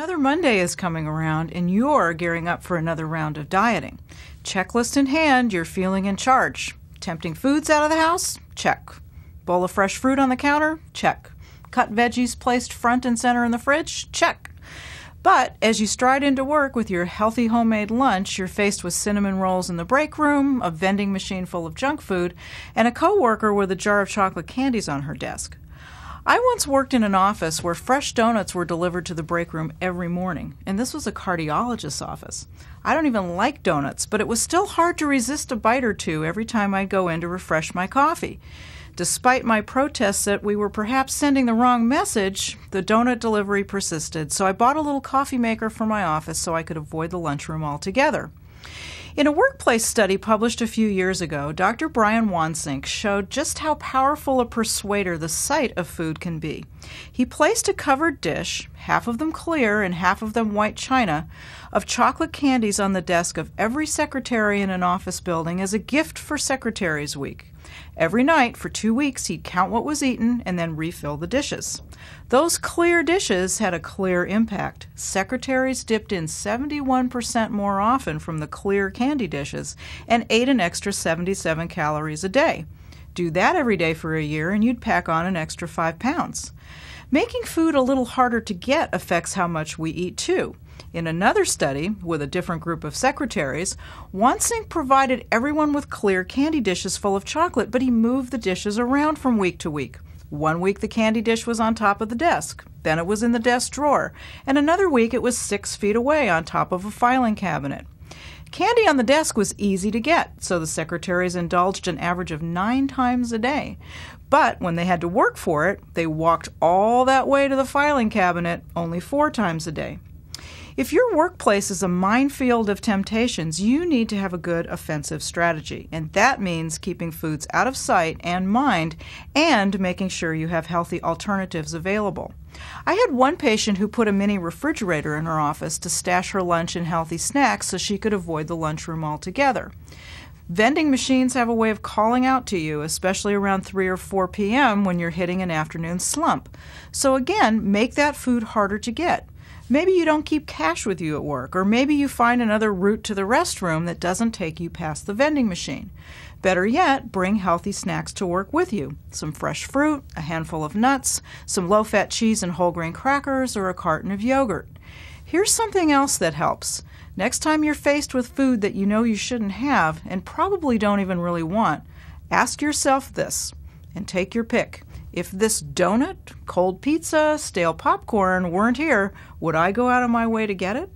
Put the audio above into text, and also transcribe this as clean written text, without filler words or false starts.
Another Monday is coming around and you're gearing up for another round of dieting. Checklist in hand, you're feeling in charge. Tempting foods out of the house? Check. Bowl of fresh fruit on the counter? Check. Cut veggies placed front and center in the fridge? Check. But as you stride into work with your healthy homemade lunch, you're faced with cinnamon rolls in the break room, a vending machine full of junk food, and a coworker with a jar of chocolate candies on her desk. I once worked in an office where fresh donuts were delivered to the break room every morning, and this was a cardiologist's office. I don't even like donuts, but it was still hard to resist a bite or two every time I'd go in to refresh my coffee. Despite my protests that we were perhaps sending the wrong message, the donut delivery persisted, so I bought a little coffee maker for my office so I could avoid the lunchroom altogether. In a workplace study published a few years ago, Dr. Brian Wansink showed just how powerful a persuader the sight of food can be. He placed a covered dish, half of them clear and half of them white china, of chocolate candies on the desk of every secretary in an office building as a gift for Secretaries Week. Every night for 2 weeks, he'd count what was eaten and then refill the dishes. Those clear dishes had a clear impact. Secretaries dipped in 71% more often from the clear candy dishes and ate an extra 77 calories a day. Do that every day for a year and you'd pack on an extra 5 pounds. Making food a little harder to get affects how much we eat too. In another study, with a different group of secretaries, Wansink provided everyone with clear candy dishes full of chocolate, but he moved the dishes around from week to week. 1 week the candy dish was on top of the desk, then it was in the desk drawer, and another week it was 6 feet away on top of a filing cabinet. Candy on the desk was easy to get, so the secretaries indulged an average of 9 times a day. But when they had to work for it, they walked all that way to the filing cabinet only 4 times a day. If your workplace is a minefield of temptations, you need to have a good offensive strategy, and that means keeping foods out of sight and mind and making sure you have healthy alternatives available. I had one patient who put a mini refrigerator in her office to stash her lunch and healthy snacks so she could avoid the lunchroom altogether. Vending machines have a way of calling out to you, especially around 3 or 4 p.m. when you're hitting an afternoon slump. So again, make that food harder to get. Maybe you don't keep cash with you at work, or maybe you find another route to the restroom that doesn't take you past the vending machine. Better yet, bring healthy snacks to work with you. Some fresh fruit, a handful of nuts, some low-fat cheese and whole grain crackers, or a carton of yogurt. Here's something else that helps. Next time you're faced with food that you know you shouldn't have, and probably don't even really want, ask yourself this, and take your pick. If this donut, cold pizza, stale popcorn weren't here, would I go out of my way to get it?